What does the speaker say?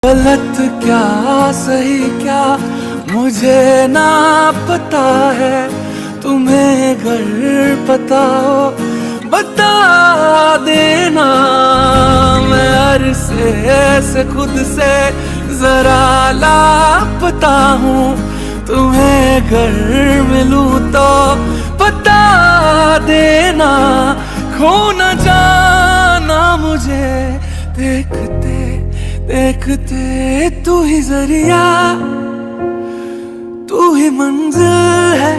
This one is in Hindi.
गलत क्या सही क्या मुझे ना पता है, तुम्हें अगर पता हो बता देना। मैं अरसे से खुद से जरा लापता हूँ, तुम्हें अगर मिलूं तो बता देना। खो न जाना मुझे देखते देखते, तू ही जरिया तू ही मंजिल है।